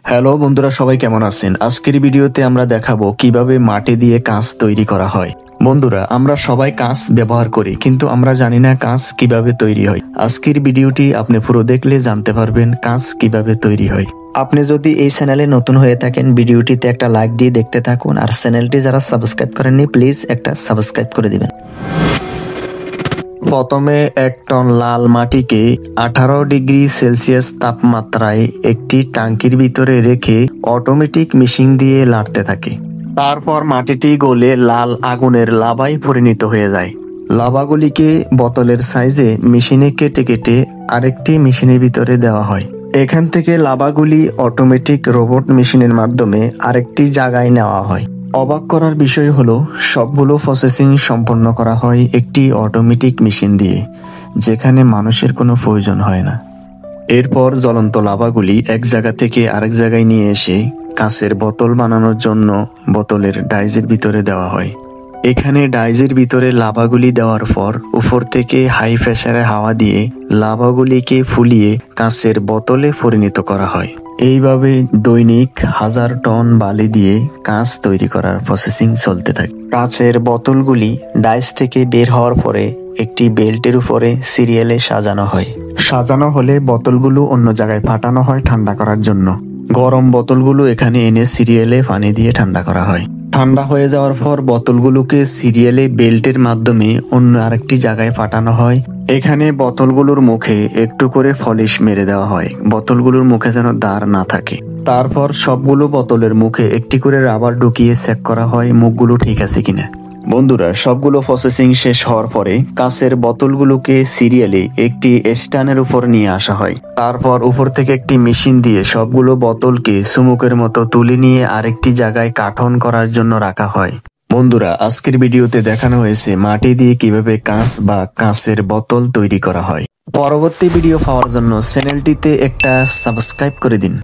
Hello বন্ধুরা, সবাই কেমন আছেন? আজকের ভিডিওতে আমরা দেখাবো কিভাবে মাটি দিয়ে কাঁচ তৈরি করা হয়। বন্ধুরা, আমরা সবাই কাঁচ ব্যবহার করি, কিন্তু আমরা জানি না কাঁচ কিভাবে তৈরি হয়। আজকের ভিডিওটি আপনি পুরো দেখলে জানতে পারবেন কাঁচ কিভাবে তৈরি হয়। আপনি যদি এই চ্যানেলে নতুন হয়ে থাকেন, ভিডিওটিতে একটা লাইক দিয়ে দেখতে থাকুন, আর চ্যানেলটি যারা সাবস্ক্রাইব করেননি প্লিজ একটা সাবস্ক্রাইব করে দিবেন। প্রথমে 1 টন লাল মাটিকে 18 ডিগ্রি সেলসিয়াস তাপমাত্রায় একটি ট্যাঙ্কির ভিতরে রেখে অটোমেটিক মেশিন দিয়ে লাড়তে থাকে। তারপর মাটিটি গলে লাল আগুনের লাভায় পরিণত হয়ে যায়। লাভাগুলিকে বোতলের সাইজে মেশিনে কেটে কেটে আরেকটি মেশিনের ভিতরে দেওয়া হয়। এখান থেকে লাভাগুলি অটোমেটিক রোবট মেশিনের মাধ্যমে আরেকটি জায়গায় নেওয়া হয়। অবাক করার বিষয় হলো, সবগুলো প্রসেসিং সম্পন্ন করা হয় একটি অটোমেটিক মেশিন দিয়ে, যেখানে মানুষের কোনো প্রয়োজন হয় না। এরপর জ্বলন্ত লাভাগুলি এক জায়গা থেকে আরেক জায়গায় নিয়ে এসে কাঁচের বোতল বানানোর জন্য বোতলের ডাইজের ভিতরে দেওয়া হয়। এখানে ডাইজের ভিতরে লাভাগুলি দেওয়ার পর উপর থেকে হাই প্রেসারে হাওয়া দিয়ে লাভাগুলিকে ফুলিয়ে কাঁচের বোতলে পরিণত করা হয়। এইভাবে দৈনিক 1000 টন বালি দিয়ে কাঁচ তৈরি করার প্রসেসিং চলতে থাকে। কাঁচের বোতলগুলি ডাইস থেকে বের হওয়ার পরে একটি বেল্টের উপরে সিরিয়ালে সাজানো হয়। সাজানো হলে বোতলগুলো অন্য জায়গায় পাঠানো হয় ঠান্ডা করার জন্য। গরম বোতলগুলো এখানে এনে সিরিয়ালে পানি দিয়ে ঠান্ডা করা হয়। ঠান্ডা হয়ে যাওয়ার পর বোতলগুলোকে সিরিয়ালে বেল্টের মাধ্যমে অন্য আরেকটি জায়গায় পাঠানো হয়। এখানে বোতলগুলোর মুখে একটু করে পলিশ মেরে দেওয়া হয়, বোতলগুলোর মুখে যেন দাঁড় না থাকে। তারপর সবগুলো বোতলের মুখে একটি করে রাবার ঢুকিয়ে চেক করা হয় মুখগুলো ঠিক আছে কিনা। বন্ধুরা, সবগুলো প্রসেসিং শেষ হওয়ার পরে কাঁচের বোতলগুলোকে সিরিয়ালে একটি স্ট্যান্ডের উপর নিয়ে আসা হয়। তারপর উপর থেকে একটি মেশিন দিয়ে সবগুলো বোতলকে চুমুকের মতো তুলে নিয়ে আরেকটি জায়গায় কাঠন করার জন্য রাখা হয়। বন্ধুরা, আজকের ভিডিওতে দেখানো হয়েছে মাটি দিয়ে কিভাবে কাঁচ বা কাঁচের বোতল তৈরি করা হয়। পরবর্তী ভিডিও পাওয়ার জন্য চ্যানেলটিতে একটা সাবস্ক্রাইব করে দিন।